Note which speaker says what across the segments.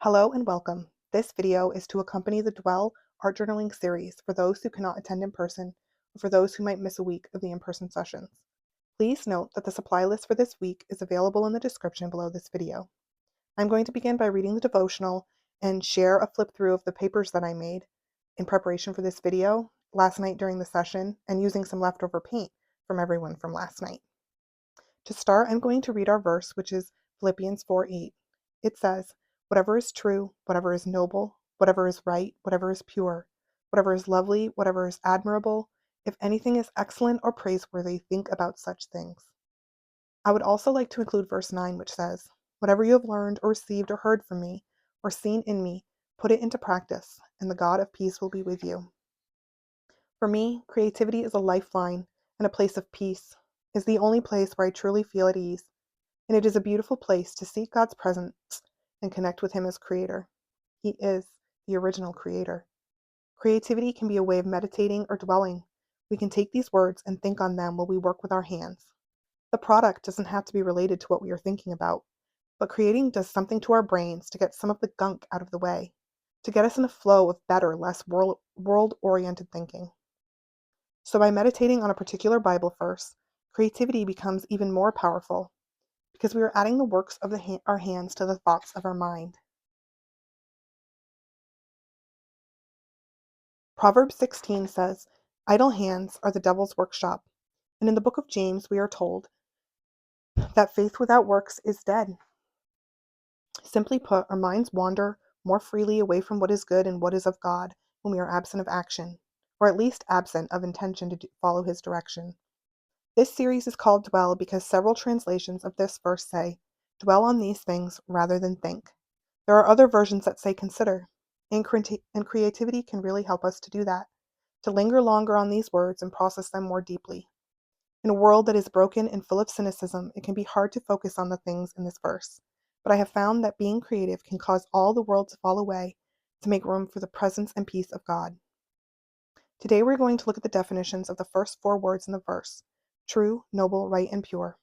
Speaker 1: Hello and welcome. This video is to accompany the Dwell art journaling series for those who cannot attend in person or for those who might miss a week of the in-person sessions. Please note that the supply list for this week is available in the description below this video. I'm going to begin by reading the devotional and share a flip through of the papers that I made in preparation for this video last night during the session and using some leftover paint from everyone from last night. To start, I'm going to read our verse, which is Philippians 4:8. It says, "Whatever is true, whatever is noble, whatever is right, whatever is pure, whatever is lovely, whatever is admirable, if anything is excellent or praiseworthy, think about such things." I would also like to include verse 9, which says, "Whatever you have learned or received or heard from me or seen in me, put it into practice, and the God of peace will be with you." For me, creativity is a lifeline and a place of peace, is the only place where I truly feel at ease, and it is a beautiful place to seek God's presence and connect with Him as Creator. He is the original Creator. Creativity can be a way of meditating or dwelling. We can take these words and think on them while we work with our hands. The product doesn't have to be related to what we are thinking about, but creating does something to our brains to get some of the gunk out of the way, to get us in a flow of better, less world-oriented thinking. So by meditating on a particular Bible verse, creativity becomes even more powerful because we are adding the works of our hands to the thoughts of our mind. Proverbs 16 says, "Idle hands are the devil's workshop." And in the book of James, we are told that faith without works is dead. Simply put, our minds wander more freely away from what is good and what is of God when we are absent of action, or at least absent of intention to follow His direction. This series is called Dwell because several translations of this verse say, "Dwell on these things rather than think." There are other versions that say consider, and creativity can really help us to do that, to linger longer on these words and process them more deeply. In a world that is broken and full of cynicism, it can be hard to focus on the things in this verse, but I have found that being creative can cause all the world to fall away to make room for the presence and peace of God. Today we're going to look at the definitions of the first four words in the verse: true, noble, right, and pure.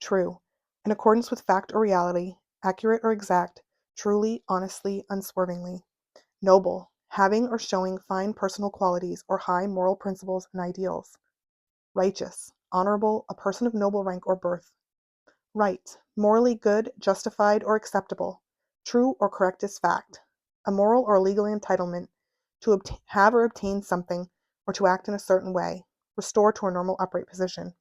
Speaker 1: True, in accordance with fact or reality, accurate or exact, truly, honestly, unswervingly. Noble, having or showing fine personal qualities or high moral principles and ideals. Righteous, honorable, a person of noble rank or birth. Right, morally good, justified, or acceptable. True or correct as fact. A moral or legal entitlement to have or obtain something or to act in a certain way. Restore to a normal upright position.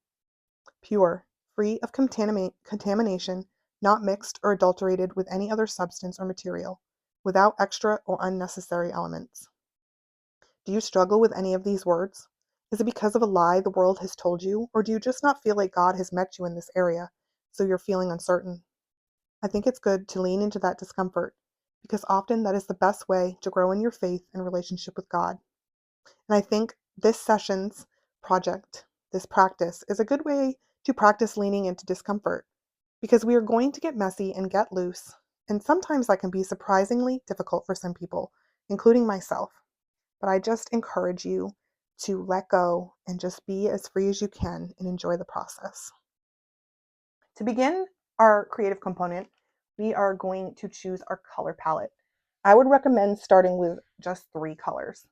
Speaker 1: Pure, free of contamination, not mixed or adulterated with any other substance or material, without extra or unnecessary elements. Do you struggle with any of these words? Is it because of a lie the world has told you, or do you just not feel like God has met you in this area, so you're feeling uncertain? I think it's good to lean into that discomfort, because often that is the best way to grow in your faith and relationship with God. And I think this session's project, this practice, is a good way to practice leaning into discomfort, because we are going to get messy and get loose, and sometimes that can be surprisingly difficult for some people, including myself. But I just encourage you to let go and just be as free as you can and enjoy the process. To begin our creative component, we are going to choose our color palette. I would recommend starting with just 3 colors.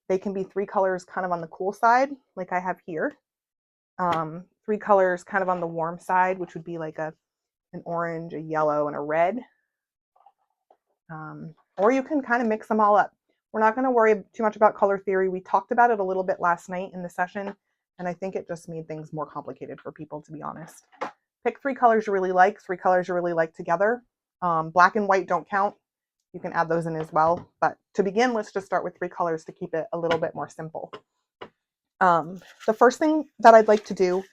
Speaker 1: They can be 3 colors kind of on the cool side, like I have here. 3 colors kind of on the warm side, which would be like an orange, a yellow, and a red. Or you can kind of mix them all up. We're not going to worry too much about color theory. We talked about it a little bit last night in the session, and I think it just made things more complicated for people, to be honest. Pick 3 colors you really like, 3 colors you really like together. Black and white don't count. You can add those in as well. But to begin, let's just start with 3 colors to keep it a little bit more simple. The first thing that I'd like to do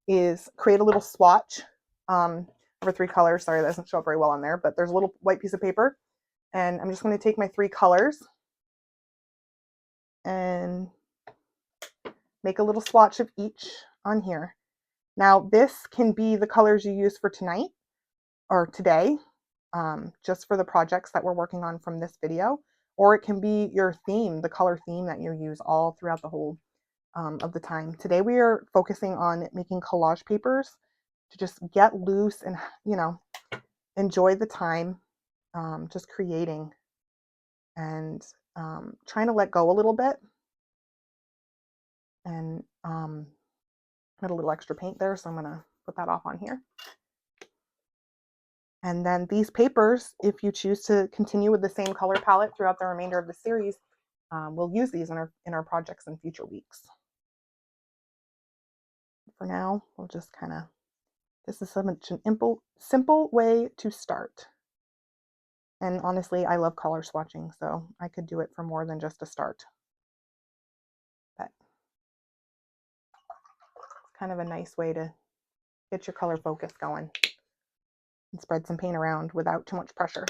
Speaker 1: is create a little swatch over 3 colors. Sorry, that doesn't show up very well on there, but there's a little white piece of paper. And I'm just going to take my 3 colors and make a little swatch of each on here. Now, this can be the colors you use for tonight or today, just for the projects that we're working on from this video, or it can be your theme, the color theme that you use all throughout the whole of the time. Today we are focusing on making collage papers to just get loose and, enjoy the time just creating and trying to let go a little bit. And I had a little extra paint there, so I'm going to put that off on here. And then these papers, if you choose to continue with the same color palette throughout the remainder of the series, we'll use these in our projects in future weeks. For now, we'll just kind of, this is such an simple way to start. And honestly, I love color swatching, so I could do it for more than just a start. But it's kind of a nice way to get your color focus going and spread some paint around without too much pressure.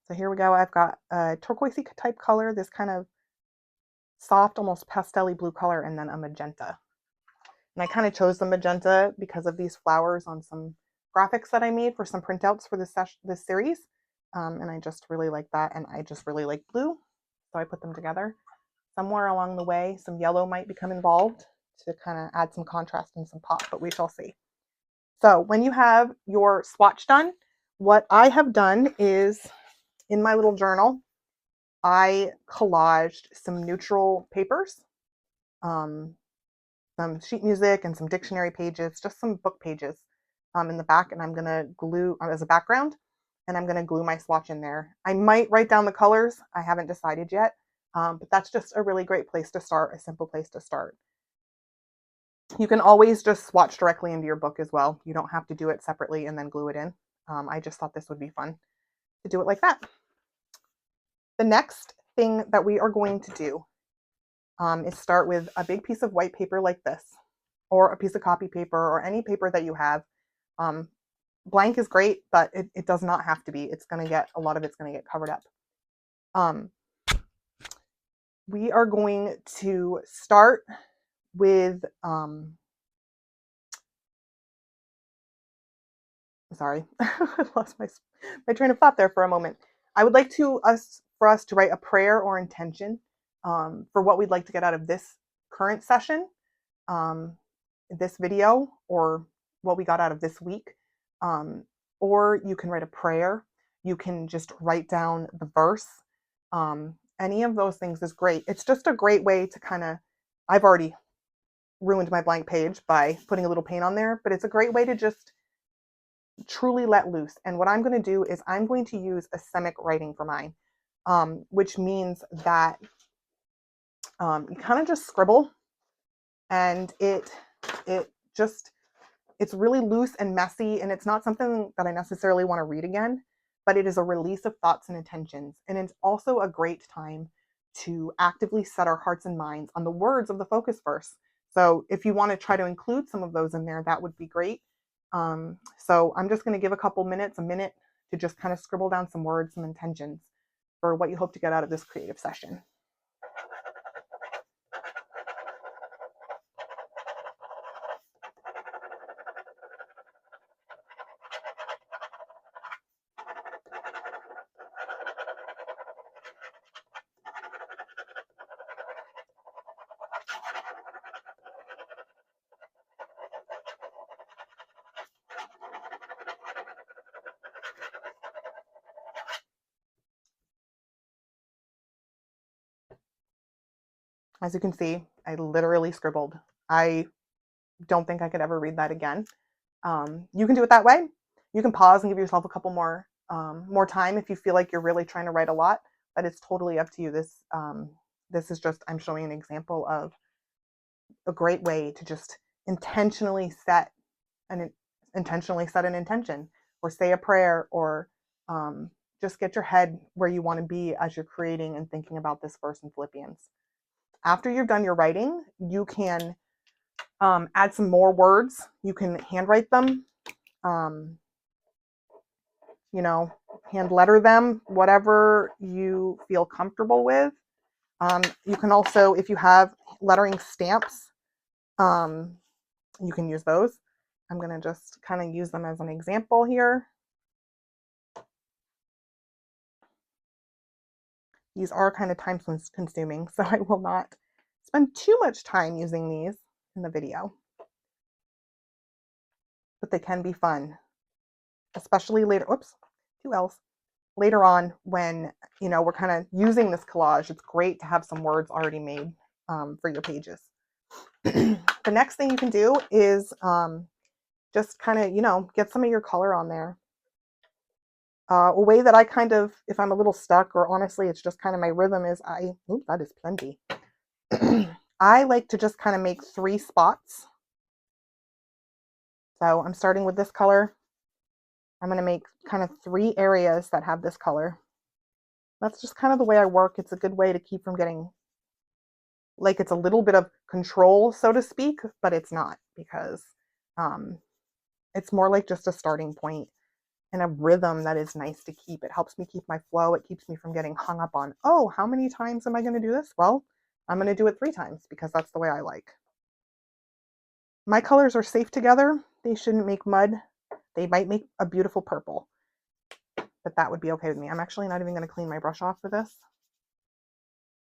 Speaker 1: So here we go. I've got a turquoisey type color, this kind of soft, almost pastel-y blue color, and then a magenta. And I kind of chose the magenta because of these flowers on some graphics that I made for some printouts for this series. And I just really like that. And I just really like blue. So I put them together. Somewhere along the way, some yellow might become involved to kind of add some contrast and some pop, but we shall see. So when you have your swatch done, what I have done is in my little journal, I collaged some neutral papers, some sheet music and some dictionary pages, just some book pages in the back, and I'm going to glue as a background, and I'm going to glue my swatch in there. I might write down the colors. I haven't decided yet, but that's just a really great place to start, a simple place to start. You can always just swatch directly into your book as well. You don't have to do it separately and then glue it in. I just thought this would be fun to do it like that. The next thing that we are going to do is start with a big piece of white paper like this, or a piece of copy paper, or any paper that you have. Blank is great, but it does not have to be. It's going to get, a lot of it's going to get covered up. We are going to start with, sorry, I lost my train of thought there for a moment. I would like for us to write a prayer or intention for what we'd like to get out of this current session, this video, or what we got out of this week. Or you can write a prayer. You can just write down the verse. Any of those things is great. It's just a great way to kind of, I've already ruined my blank page by putting a little paint on there, but it's a great way to just truly let loose. And what I'm going to do is I'm going to use asemic writing for mine, which means that you kind of just scribble, and it's really loose and messy, and it's not something that I necessarily want to read again, but it is a release of thoughts and intentions. And it's also a great time to actively set our hearts and minds on the words of the focus verse. So if you want to try to include some of those in there, that would be great. So I'm just going to give a minute to just kind of scribble down some words, some intentions for what you hope to get out of this creative session. As you can see, I literally scribbled. I don't think I could ever read that again. You can do it that way. You can pause and give yourself a couple more time if you feel like you're really trying to write a lot, but it's totally up to you. This is just, I'm showing an example of a great way to just intentionally set an intention, or say a prayer, or just get your head where you want to be as you're creating and thinking about this verse in Philippians. After you've done your writing, you can add some more words. You can handwrite them, hand letter them, whatever you feel comfortable with. You can also, if you have lettering stamps, you can use those. I'm going to just kind of use them as an example here. These are kind of time consuming, so I will not spend too much time using these in the video. But they can be fun, especially later. Oops, 2 L's. Later on when, we're kind of using this collage, it's great to have some words already made for your pages. The next thing you can do is just kind of, get some of your color on there. A way that I kind of, if I'm a little stuck, or honestly, it's just kind of my rhythm, is that is plenty. I like to just kind of make 3 spots. So I'm starting with this color. I'm going to make kind of 3 areas that have this color. That's just kind of the way I work. It's a good way to keep from getting, like, it's a little bit of control, so to speak, but it's not, because it's more like just a starting point and a rhythm that is nice to keep. It helps me keep my flow. It keeps me from getting hung up on, oh, how many times am I going to do this? Well, I'm going to do it 3 times because that's the way I like. My colors are safe together. They shouldn't make mud. They might make a beautiful purple, but that would be okay with me. I'm actually not even going to clean my brush off for this.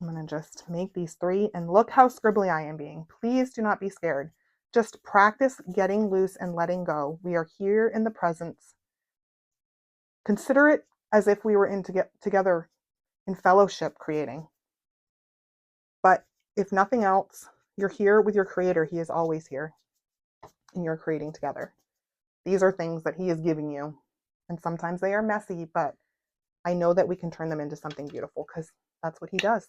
Speaker 1: I'm going to just make these 3, and look how scribbly I am being. Please do not be scared. Just practice getting loose and letting go. We are here in the presence. Consider it as if we were together in fellowship creating. But if nothing else, you're here with your creator. He is always here, and you're creating together. These are things that he is giving you, and sometimes they are messy, but I know that we can turn them into something beautiful, because that's what he does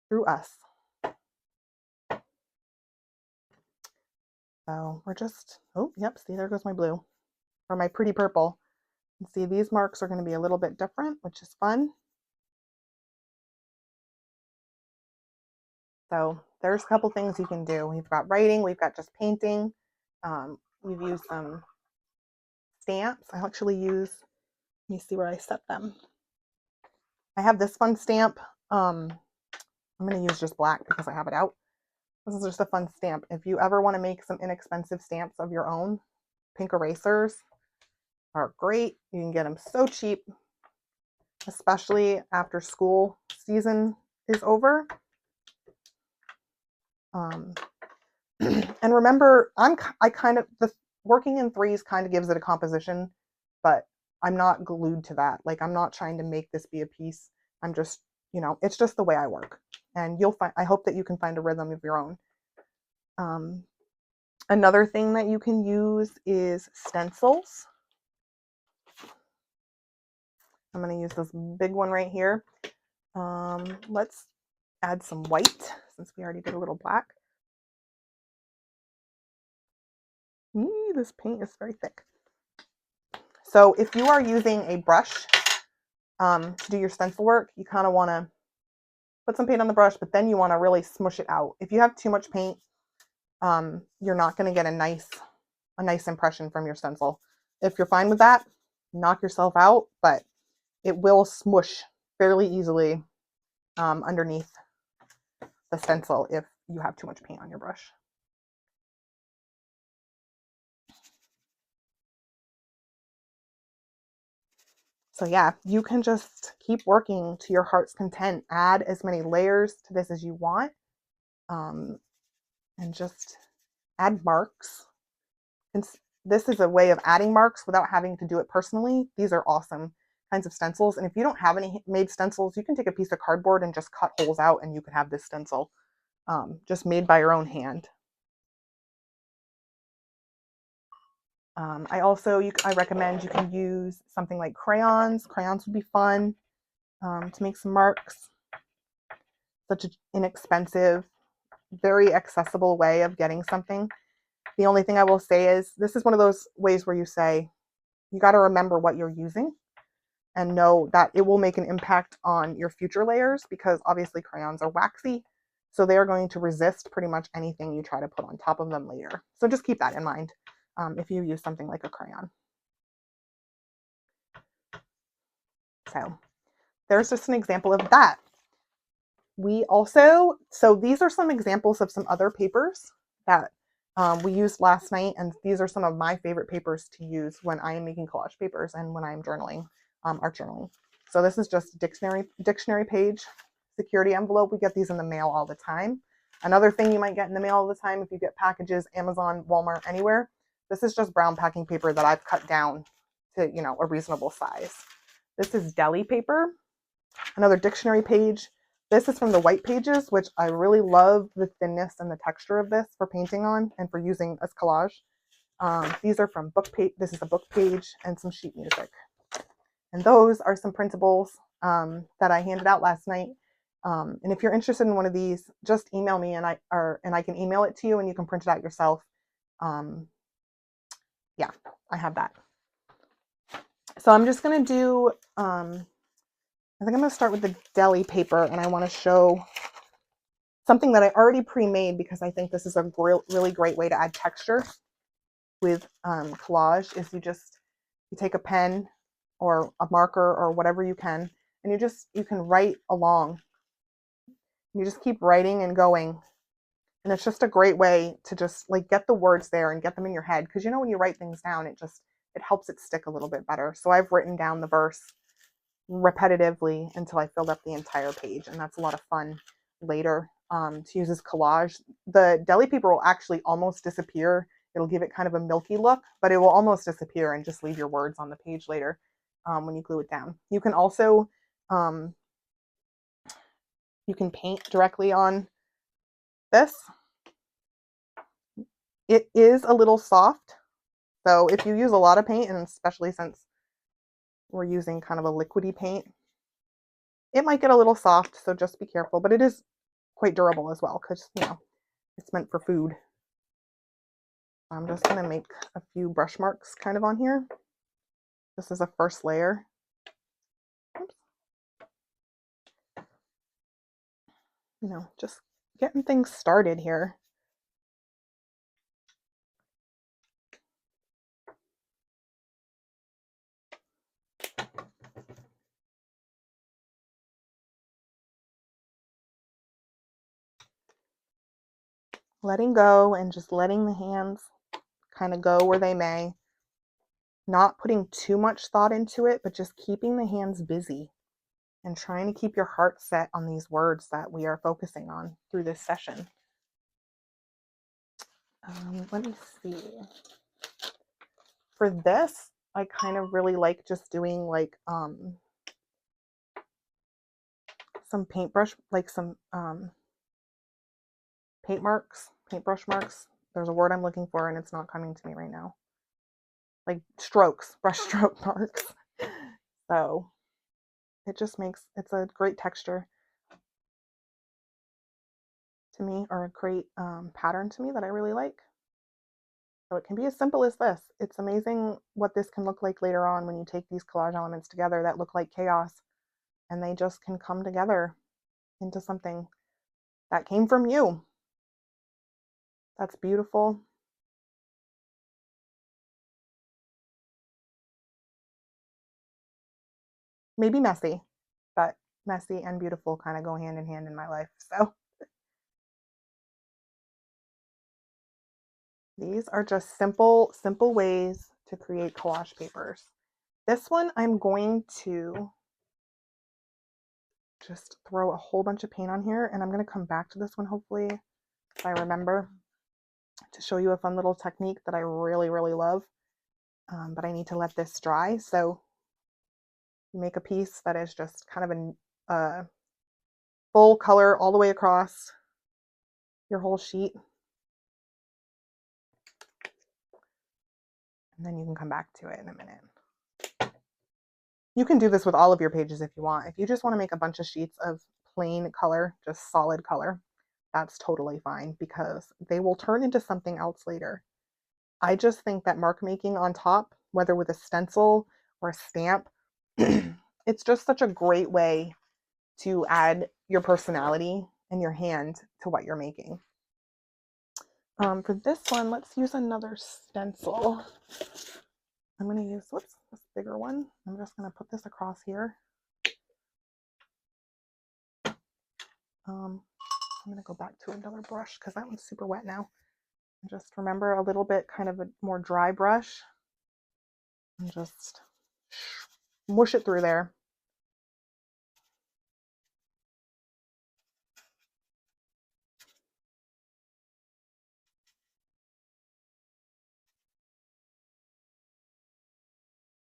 Speaker 1: through us. So we're just, see, there goes my blue, or my pretty purple. And see, these marks are going to be a little bit different, which is fun. So there's a couple things you can do. We've got writing, we've got just painting. We've used some stamps. I actually use, let me see where I set them. I have this fun stamp. I'm going to use just black because I have it out. This is just a fun stamp. If you ever want to make some inexpensive stamps of your own, pink erasers are great. You can get them so cheap, especially after school season is over. And remember, the working in 3s kind of gives it a composition, but I'm not glued to that. Like, I'm not trying to make this be a piece. I'm just, it's just the way I work. And I hope that you can find a rhythm of your own. Another thing that you can use is stencils. I'm going to use this big one right here. Let's add some white since we already did a little black. This paint is very thick. So if you are using a brush to do your stencil work, you kind of want to put some paint on the brush, but then you want to really smush it out. If you have too much paint, you're not going to get a nice impression from your stencil. If you're fine with that, knock yourself out, but it will smush fairly easily underneath the stencil if you have too much paint on your brush. So yeah, you can just keep working to your heart's content. Add as many layers to this as you want, and just add marks. And this is a way of adding marks without having to do it personally. These are awesome kinds of stencils. And if you don't have any made stencils, you can take a piece of cardboard and just cut holes out, and you could have this stencil just made by your own hand. I recommend you can use something like crayons. Crayons would be fun to make some marks. Such an inexpensive, very accessible way of getting something. The only thing I will say is this is one of those ways where you say, you got to remember what you're using and know that it will make an impact on your future layers, because obviously crayons are waxy. So they are going to resist pretty much anything you try to put on top of them later. So just keep that in mind if you use something like a crayon. So there's just an example of that. So these are some examples of some other papers that we used last night, and these are some of my favorite papers to use when I am making collage papers and when I'm journaling, art journaling. So this is just a dictionary page security envelope. We get these in the mail all the time. Another thing you might get in the mail all the time if you get packages, Amazon, Walmart, anywhere. This is just brown packing paper that I've cut down to, you know, a reasonable size. This is deli paper, another dictionary page. This is from the white pages, which I really love the thinness and the texture of this for painting on and for using as collage. These are from book page. This is a book page and some sheet music. And those are some printables that I handed out last night. And if you're interested in one of these, just email me and I can email it to you and you can print it out yourself. Yeah, I have that. So I'm just going to do, I think I'm going to start with the deli paper, and I want to show something that I already pre-made because I think this is a really great way to add texture with collage. Is you take a pen or a marker or whatever you can, and you can write along. You just keep writing and going. And it's just a great way to just like get the words there and get them in your head. Because you know, when you write things down, it helps it stick a little bit better. So I've written down the verse repetitively until I filled up the entire page. And that's a lot of fun later to use as collage. The deli paper will actually almost disappear. It'll give it kind of a milky look, but it will almost disappear and just leave your words on the page later when you glue it down. You can also you can paint directly on this. It is a little soft, so if you use a lot of paint, and especially since we're using kind of a liquidy paint, it might get a little soft, so just be careful. But it is quite durable as well because, you know, it's meant for food. I'm just going to make a few brush marks kind of on here. This is a first layer. Oops. You know, just getting things started here. Letting go and just letting the hands kind of go where they may. Not putting too much thought into it, but just keeping the hands busy and trying to keep your heart set on these words that we are focusing on through this session. Let me see. For this, I kind of really like just doing like some paintbrush, like some paintbrush marks. There's a word I'm looking for and it's not coming to me right now. Like brush stroke marks. So it just it's a great texture to me, or a great pattern to me that I really like. So it can be as simple as this. It's amazing what this can look like later on when you take these collage elements together that look like chaos, and they just can come together into something that came from you. That's beautiful. Maybe messy, but messy and beautiful kind of go hand in hand in my life. So these are just simple ways to create collage papers. This one, I'm going to just throw a whole bunch of paint on here, and I'm going to come back to this one hopefully if I remember to show you a fun little technique that I really, really love. But I need to let this dry. So you make a piece that is just kind of a full color all the way across your whole sheet. And then you can come back to it in a minute. You can do this with all of your pages if you want. If you just want to make a bunch of sheets of plain color, just solid color, that's totally fine because they will turn into something else later. I just think that mark making on top, whether with a stencil or a stamp, it's just such a great way to add your personality and your hand to what you're making. For this one, let's use another stencil. I'm going to use, what's this bigger one? I'm just going to put this across here. I'm going to go back to another brush because that one's super wet now. Just remember a little bit kind of a more dry brush and just mush it through there.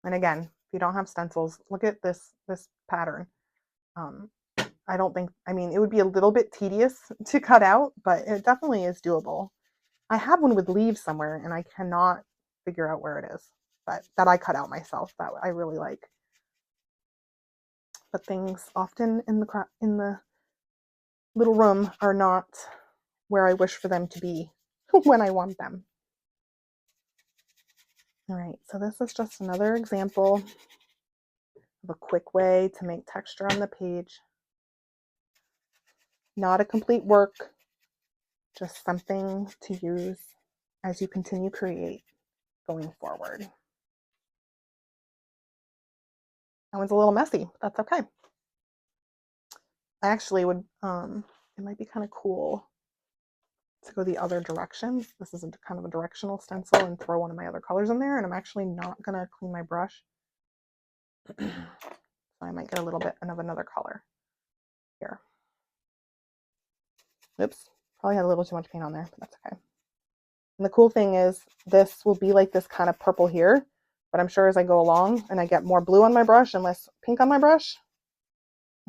Speaker 1: And again, if you don't have stencils, look at this pattern. I don't think, I mean, it would be a little bit tedious to cut out, but it definitely is doable. I have one with leaves somewhere and I cannot figure out where it is, but that I cut out myself, that I really like. But things often in the little room are not where I wish for them to be when I want them. All right, so this is just another example of a quick way to make texture on the page. Not a complete work, just something to use as you continue create going forward. That one's a little messy, but that's okay. I actually would, it might be kind of cool to go the other direction. This is kind of a directional stencil and throw one of my other colors in there, and I'm actually not going to clean my brush. So I might get a little bit of another color here. Oops, probably had a little too much paint on there, but that's okay. And the cool thing is this will be like this kind of purple here, but I'm sure as I go along and I get more blue on my brush and less pink on my brush,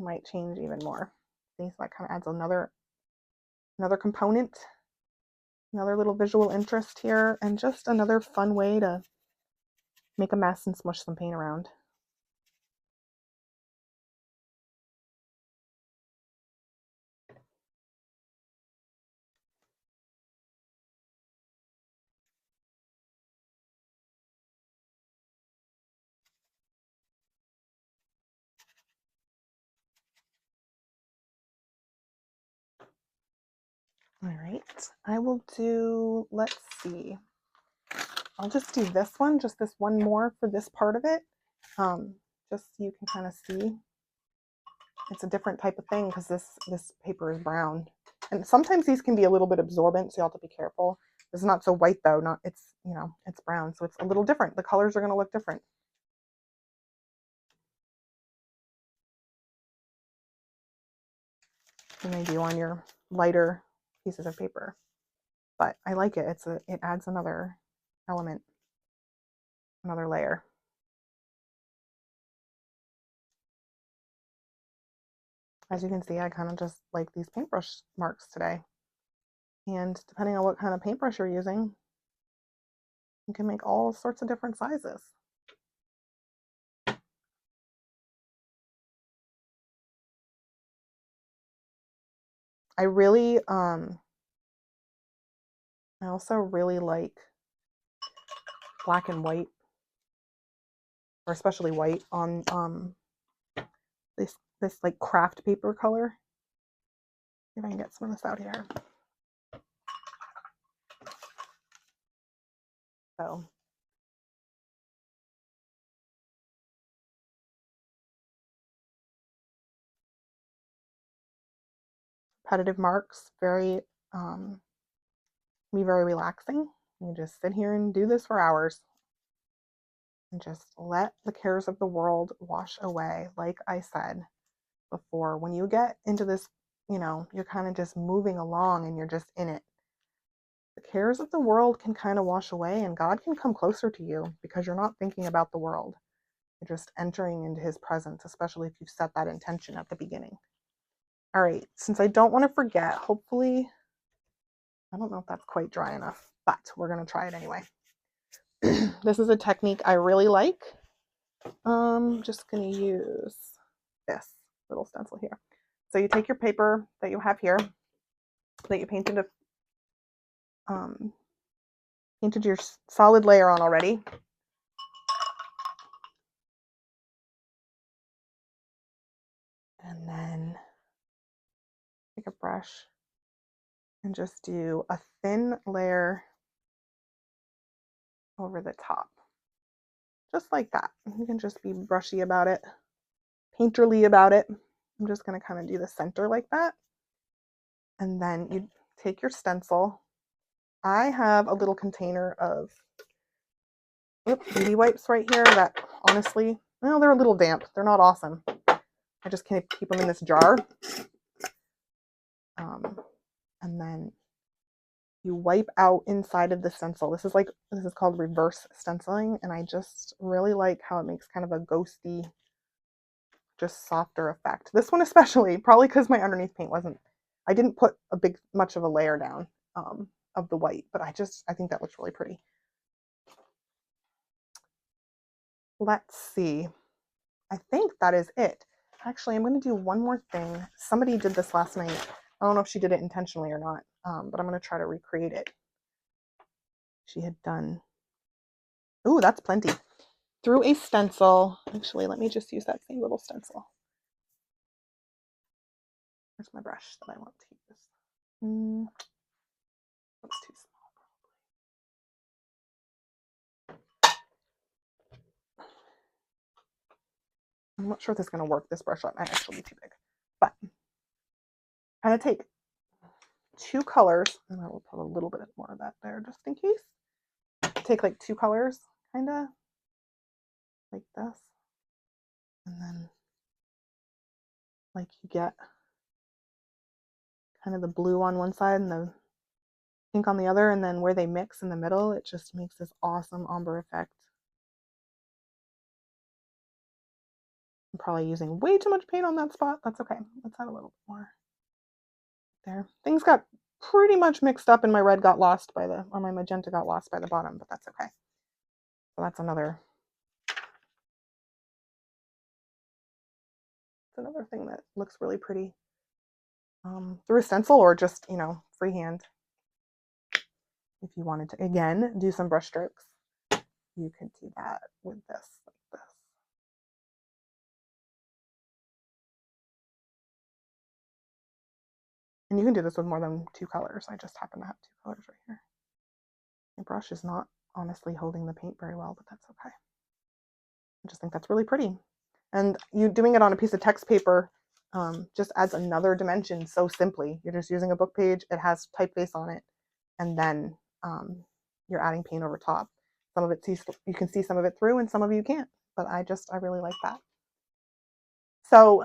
Speaker 1: it might change even more. See, so that kind of adds another component, another little visual interest here, and just another fun way to make a mess and smush some paint around. All right, I will do, let's see, I'll just do this one, just this one more for this part of it, just so you can kind of see. It's a different type of thing because this paper is brown. And sometimes these can be a little bit absorbent, so you have to be careful. It's not so white though, it's, you know, it's brown, so it's a little different. The colors are going to look different. Than they do on your lighter pieces of paper. But I like it. It adds another element, another layer. As you can see, I kind of just like these paintbrush marks today. And depending on what kind of paintbrush you're using, you can make all sorts of different sizes. I really, I also really like black and white, or especially white on this like craft paper color. See if I can get some of this out here. So repetitive marks, very be very relaxing. You just sit here and do this for hours and just let the cares of the world wash away. Like I said before, when you get into this, you know, you're kind of just moving along and you're just in it. The cares of the world can kind of wash away and God can come closer to you because you're not thinking about the world. You're just entering into his presence, especially if you've set that intention at the beginning. All right, since I don't want to forget, hopefully, I don't know if that's quite dry enough, but we're going to try it anyway. This is a technique I really like. I'm just going to use this little stencil here. So you take your paper that you have here, that you painted your solid layer on already. And then take a brush and just do a thin layer over the top. Just like that. You can just be brushy about it, painterly about it. I'm just going to kind of do the center like that. And then you take your stencil. I have a little container of beauty wipes right here that honestly, well, they're a little damp. They're not awesome. I just can't keep them in this jar. And then you wipe out inside of the stencil. This is called reverse stenciling, and I just really like how it makes kind of a ghosty, just softer effect. This one especially, probably because my underneath paint I didn't put much of a layer down of the white, but I think that looks really pretty. Let's see. I think that is it. Actually, I'm going to do one more thing. Somebody did this last night. I don't know if she did it intentionally or not, but I'm going to try to recreate it. She had done, ooh, that's plenty. Through a stencil. Actually, let me just use that same little stencil. Where's my brush that I want to use? That's too small, probably. I'm not sure if this is going to work. This brush might actually be too big. But I'm going to take two colors, and I will put a little bit more of that there just in case. Take like two colors, kind of like this. And then like you get kind of the blue on one side and the pink on the other, and then where they mix in the middle, it just makes this awesome ombre effect. I'm probably using way too much paint on that spot. That's okay. Let's add a little bit more there. Things got pretty much mixed up, and my red got lost or my magenta got lost by the bottom, but that's okay. So that's another thing that looks really pretty through a stencil, or just, freehand. If you wanted to, again, do some brush strokes, you could do that with this, like this. And you can do this with more than two colors. I just happen to have two colors right here. My brush is not honestly holding the paint very well, but that's okay. I just think that's really pretty. And you doing it on a piece of text paper just adds another dimension so simply. You're just using a book page, it has typeface on it, and then you're adding paint over top. Some of it you can see some of it through, and some of you can't. But I really like that. So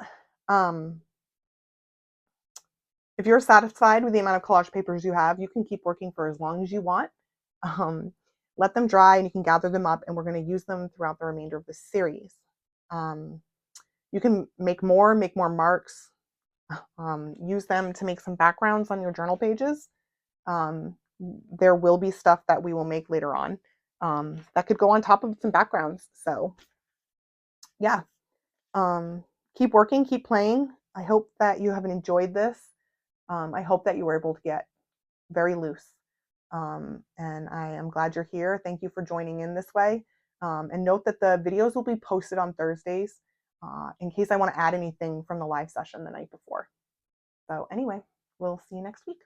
Speaker 1: if you're satisfied with the amount of collage papers you have, you can keep working for as long as you want. Let them dry and you can gather them up, and we're going to use them throughout the remainder of the series. You can make more marks, use them to make some backgrounds on your journal pages. There will be stuff that we will make later on that could go on top of some backgrounds. So yeah, keep working, keep playing. I hope that you have enjoyed this. I hope that you were able to get very loose. And I am glad you're here. Thank you for joining in this way. And note that the videos will be posted on Thursdays in case I want to add anything from the live session the night before. So anyway, we'll see you next week.